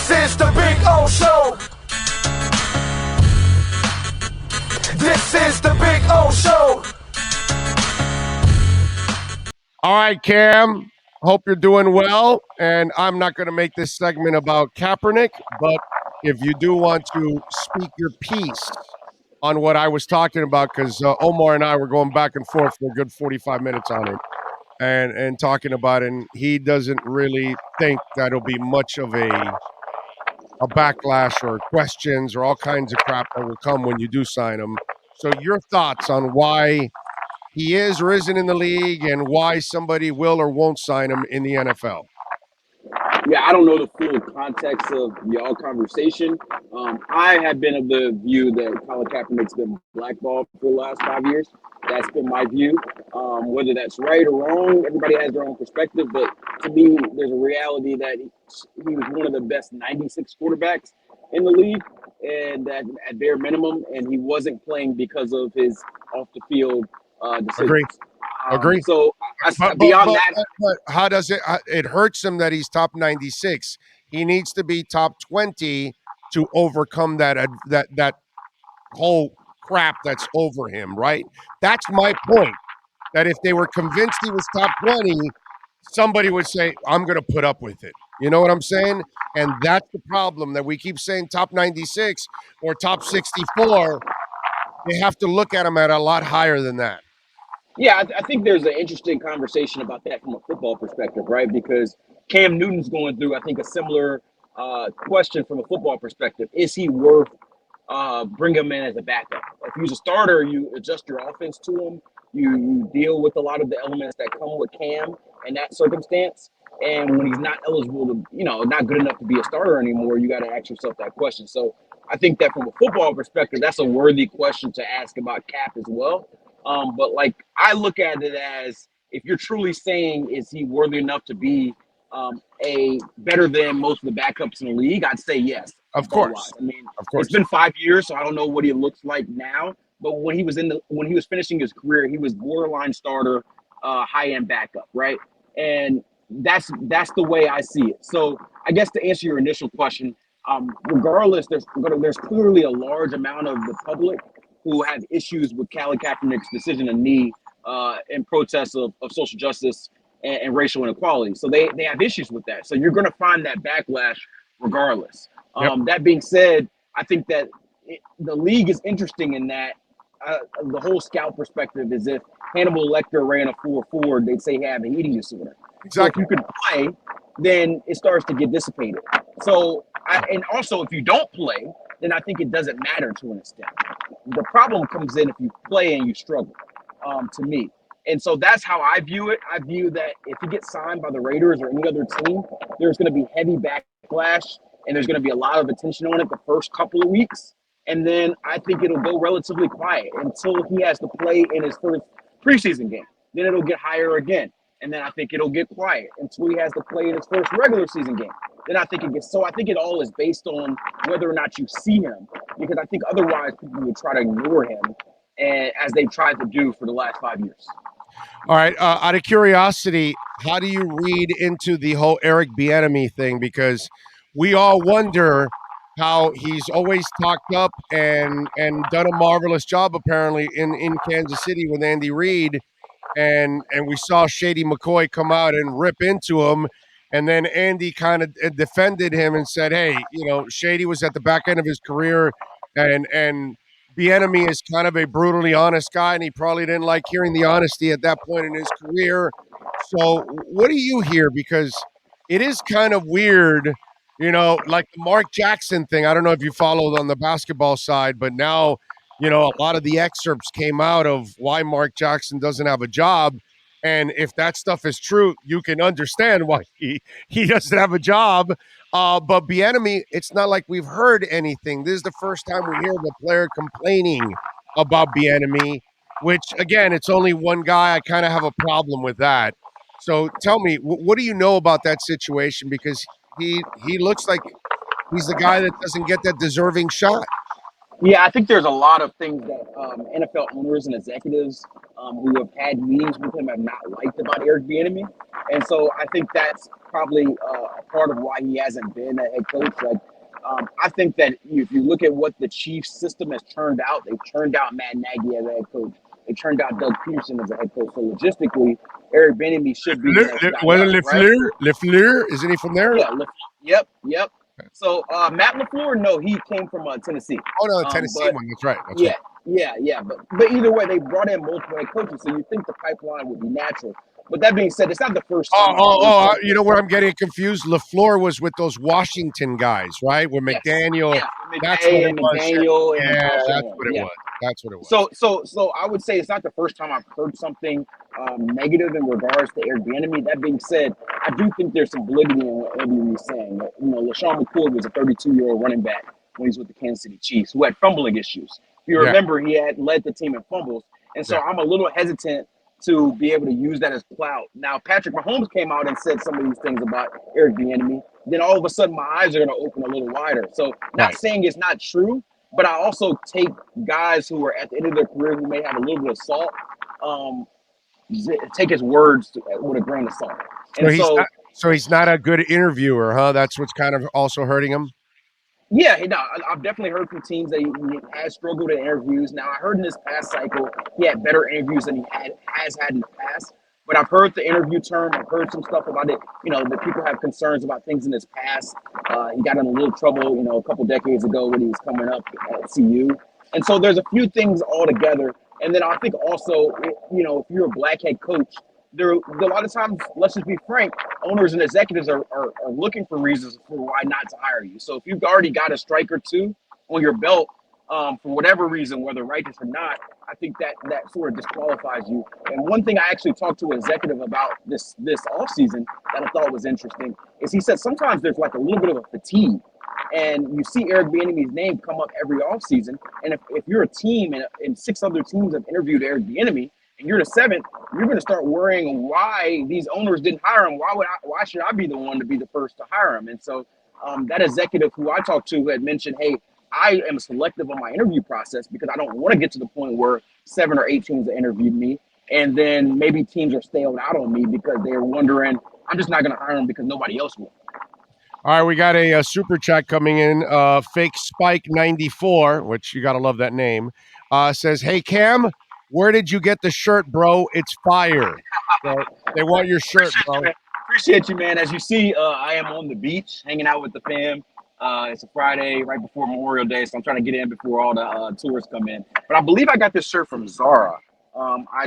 This is the Big O Show. This is the Big O Show. All right, Cam. Hope you're doing well. And I'm not going to make this segment about Kaepernick, but if you do want to speak your piece on what I was talking about, because Omar and I were going back and forth for a good 45 minutes on it and talking about it, and he doesn't really think that'll be much of a backlash or questions or all kinds of crap that will come when you do sign him. So your thoughts on why he is or isn't in the league and why somebody will or won't sign him in the NFL. Yeah, I don't know the full context of y'all conversation. I have been of the view that Colin Kaepernick's been blackballed for the last 5 years. That's been my view. Whether that's right or wrong, everybody has their own perspective. But to me, there's a reality that he was one of the best 96 quarterbacks in the league, and that at bare minimum, and he wasn't playing because of his off the field decisions. Agree. So beyond that, but how does it? It hurts him that he's top 96. He needs to be top 20 to overcome that whole crap that's over him. Right. That's my point. That if they were convinced he was top 20, somebody would say, "I'm going to put up with it." You know what I'm saying? And that's the problem that we keep saying top 96 or top 64. They have to look at him at a lot higher than that. Yeah, I think there's an interesting conversation about that from a football perspective, right? Because Cam Newton's going through, I think, a similar question from a football perspective. Is he worth bring him in as a backup? If he's a starter, you adjust your offense to him. You deal with a lot of the elements that come with Cam in that circumstance. And when he's not eligible to, not good enough to be a starter anymore, you got to ask yourself that question. So I think that from a football perspective, that's a worthy question to ask about Cap as well. But like I look at it as if you're truly saying is he worthy enough to be a better than most of the backups in the league, I'd say yes. Of course. I mean, it's been 5 years, so I don't know what he looks like now. But when he was finishing his career, he was borderline starter, high end backup, right? And that's the way I see it. So I guess to answer your initial question, regardless, there's clearly a large amount of the public who have issues with Colin Kaepernick's decision to knee in protest of social justice and racial inequality. So they have issues with that. So you're going to find that backlash regardless. That being said, I think that the league is interesting in that the whole scout perspective is if Hannibal Lecter ran a 4.4, they'd say he had an eating disorder. Exactly. So if you can play, then it starts to get dissipated. So, and also if you don't play, then I think it doesn't matter to an extent. The problem comes in if you play and you struggle, to me. And so that's how I view it. I view that if he gets signed by the Raiders or any other team, there's going to be heavy backlash and there's going to be a lot of attention on it the first couple of weeks. And then I think it'll go relatively quiet until he has to play in his first preseason game. Then it'll get higher again. And then I think it'll get quiet until he has to play in his first regular season game. Then I think it gets, so I think it all is based on whether or not you see him, because I think otherwise people would try to ignore him, and as they've tried to do for the last 5 years. All right. Out of curiosity, how do you read into the whole Eric Bieniemy thing? Because we all wonder how he's always talked up and done a marvelous job apparently in Kansas City with Andy Reid. And we saw Shady McCoy come out and rip into him. And then Andy kind of defended him and said, hey, Shady was at the back end of his career and Bieniemy is kind of a brutally honest guy, and he probably didn't like hearing the honesty at that point in his career. So what do you hear? Because it is kind of weird, like the Mark Jackson thing. I don't know if you followed on the basketball side, but now, a lot of the excerpts came out of why Mark Jackson doesn't have a job. And if that stuff is true, you can understand why he doesn't have a job. But Bieniemy, it's not like we've heard anything. This is the first time we hear the player complaining about Bieniemy, which, again, it's only one guy. I kind of have a problem with that. So tell me, what do you know about that situation? Because he looks like he's the guy that doesn't get that deserving shot. Yeah, I think there's a lot of things that NFL owners and executives who have had meetings with him have not liked about Eric Bieniemy, and so I think that's probably a part of why he hasn't been a head coach. Like, I think that if you look at what the Chiefs system has turned out, they've turned out Matt Nagy as a head coach. They turned out Doug Peterson as a head coach. So logistically, Eric Bieniemy should be the next guy Wasn't up, right? LeFleur? Isn't he from there? Yeah. Yep. So Matt LaFleur, no, he came from Tennessee. Oh no, the Tennessee But one. That's right. That's yeah, right. yeah. But either way, they brought in multiple head coaches, so you think the pipeline would be natural. But that being said, it's not the first time I've heard something. You know where I'm getting confused? LaFleur was with those Washington guys, right? With Yes, McDaniel. yeah, That's what McVay it and was. McDaniel and Yeah, Kyle that's Shanahan. what it Yeah. was. That's what it was. So I would say it's not the first time I've heard something negative in regards to Eric Bieniemy. That being said, I do think there's some validity in what Andy was saying. You know, LaShawn McCoy was a 32-year-old running back when he was with the Kansas City Chiefs who had fumbling issues. If you Yeah. remember, he had led the team in fumbles, and so Yeah. I'm a little hesitant to be able to use that as clout. Now, Patrick Mahomes came out and said some of these things about Eric Bieniemy. Then all of a sudden, my eyes are going to open a little wider. So, not Right. saying it's not true, but I also take guys who are at the end of their career who may have a little bit of salt, take his words with a grain of salt. And So he's not a good interviewer, huh? That's what's kind of also hurting him. yeah, no, I've definitely heard from teams that he has struggled in interviews. Now, I heard in this past cycle he had better interviews than he has had in the past. But I've heard the interview term. I've heard some stuff about it. You know, that people have concerns about things in his past. He got in a little trouble, you know, a couple decades ago when he was coming up at CU. And so there's a few things all together. And then I think also, you know, if you're a black head coach, there a lot of times, let's just be frank, owners and executives are looking for reasons for why not to hire you. So if you've already got a strike or two on your belt, for whatever reason, whether righteous or not, I think that sort of disqualifies you. And one thing I actually talked to an executive about this offseason that I thought was interesting is he said sometimes there's like a little bit of a fatigue. And you see Eric Bieniemy's name come up every offseason. And if you're a team and 6 other teams have interviewed Eric Bieniemy, and you're the 7th, you're going to start worrying why these owners didn't hire him. Why should I be the one to be the first to hire him? And so that executive who I talked to had mentioned, hey, I am selective on my interview process because I don't want to get to the point where 7 or 8 teams have interviewed me. And then maybe teams are staled out on me because they're wondering, I'm just not going to hire him because nobody else will. All right, we got a super chat coming in. Fake Spike 94, which you got to love that name, says, hey, Cam, where did you get the shirt, bro? It's fire. So they want your shirt, bro. Appreciate you, man. As you see, I am on the beach hanging out with the fam. It's a Friday right before Memorial Day, so I'm trying to get in before all the tourists come in. But I believe I got this shirt from Zara. I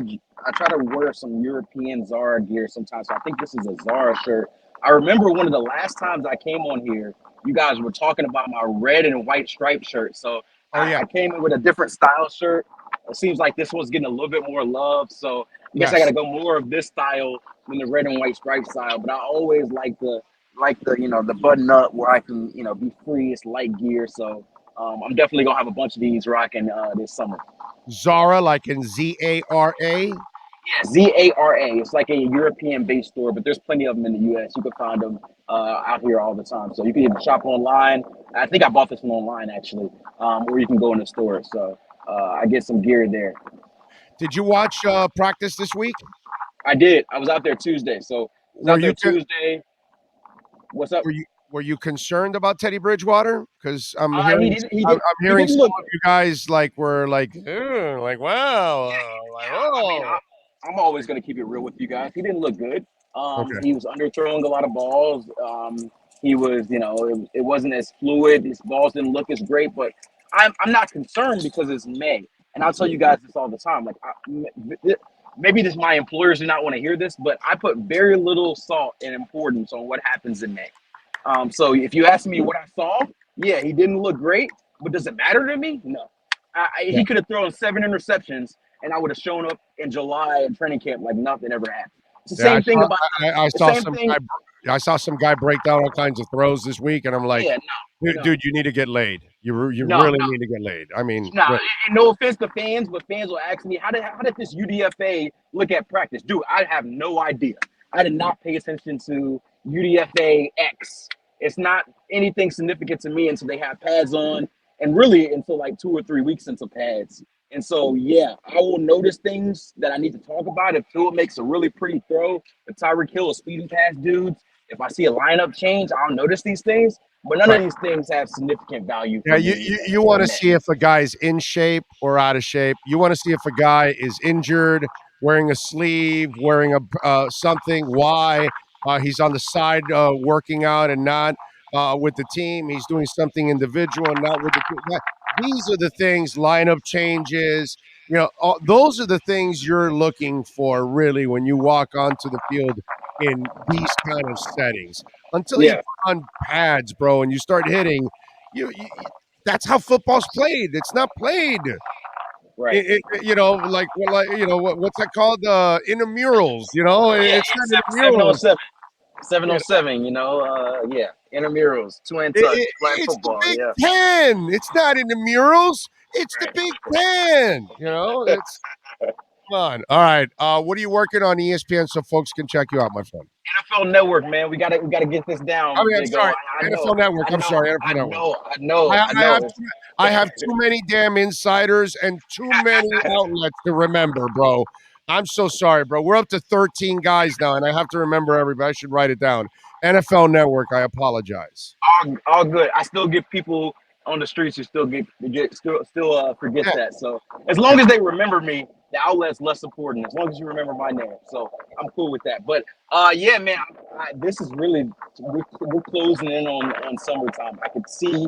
try to wear some European Zara gear sometimes, so I think this is a Zara shirt. I remember one of the last times I came on here, you guys were talking about my red and white striped shirt. So I came in with a different style shirt. It seems like this one's getting a little bit more love. So I guess I got to go more of this style than the red and white stripe style. But I always like the the button up where I can be free. It's light gear. So I'm definitely gonna have a bunch of these rocking this summer. Zara, like in Zara. Yeah, Zara. It's like a European-based store, but there's plenty of them in the U.S. You can find them out here all the time. So you can either shop online. I think I bought this one online actually, or you can go in the store. So I get some gear there. Did you watch practice this week? I did. I was out there Tuesday. So Tuesday. What's up? Were you concerned about Teddy Bridgewater? Because I'm he hearing didn't some look. of you guys were like wow. I'm always going to keep it real with you guys. He didn't look good. Okay. He was underthrowing a lot of balls. He was, it wasn't as fluid. His balls didn't look as great. But I'm not concerned because it's May, and I'll tell you guys this all the time. Like, maybe my employers do not want to hear this, but I put very little salt and importance on what happens in May. So if you ask me what I saw, yeah, he didn't look great. But does it matter to me? No. He could have thrown 7 interceptions, and I would have shown up in July at training camp like nothing ever happened. It's the same thing about I saw some guy break down all kinds of throws this week, and I'm like, dude, you need to get laid. You really need to get laid. I mean, and no offense to fans, but fans will ask me, how did this UDFA look at practice? Dude, I have no idea. I did not pay attention to UDFA X. It's not anything significant to me until they have pads on, and really until like 2 or 3 weeks into pads. And so, yeah, I will notice things that I need to talk about. If Tua makes a really pretty throw, if Tyreek Hill is speeding past dudes, if I see a lineup change, I'll notice these things. But none of Right. these things have significant value Yeah, for you me you, you or want to net. see if a guy's in shape or out of shape. You want to see if a guy is injured, wearing a sleeve, wearing a something. Why he's on the side working out and not with the team. He's doing something individual and not with the team. These are the things. Lineup changes. Those are the things you're looking for really when you walk onto the field in these kind of settings. Until you Yeah, put on pads, bro, and you start hitting. You that's how football's played. It's not played. right. What's that called? Intramurals. Yeah, It's not yeah, seven on intramurals. seven. Seven You on know, seven, yeah. Intramurals, two hand touch, flag it's the football, Big yeah. Ten. It's not intramurals. It's the Right. Big Ten. It's come on. All right. What are you working on ESPN so folks can check you out, my friend? NFL Network, man. We gotta get this I down, mean, I'm Big O. sorry. I know, NFL Network. I I'm know, sorry. I NFL Network. know, I know, I, I I have know. I have too many damn insiders and too many outlets to remember, bro. I'm so sorry, bro. We're up to 13 guys now, and I have to remember everybody. I should write it down. NFL Network. I apologize. All good. I still get people on the streets who still forget Yeah, that. So as yeah. long as they remember me, the outlet's less important. As long as you remember my name, so I'm cool with that. But yeah, man, this is really we're closing in on summertime. I could see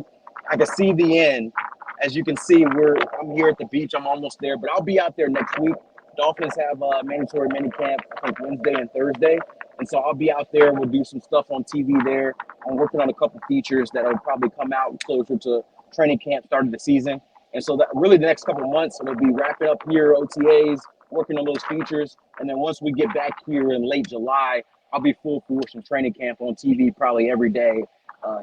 the end. As you can see, I'm here at the beach. I'm almost there, but I'll be out there next week. Dolphins have mandatory minicamp, I think Wednesday and Thursday, and so I'll be out there. We'll do some stuff on TV there. I'm working on a couple features that'll probably come out closer to training camp, start of the season. And so that really the next couple of months, it'll be wrapping up here, OTAs, working on those features. And then once we get back here in late July, I'll be full force in training camp on TV probably every day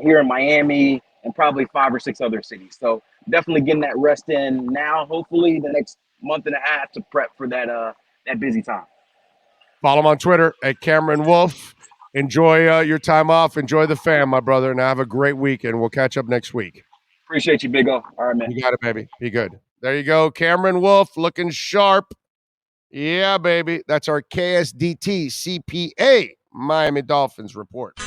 here in Miami and probably 5 or 6 other cities. So definitely getting that rest in now, hopefully the next month and a half to prep for that busy time. Follow him on Twitter at Cameron Wolfe. Enjoy your time off. Enjoy the fam, my brother, and have a great weekend. We'll catch up next week. Appreciate you, Big O. All right, man. You got it, baby. Be good. There you go. Cameron Wolfe looking sharp. Yeah, baby. That's our KSDT CPA Miami Dolphins report.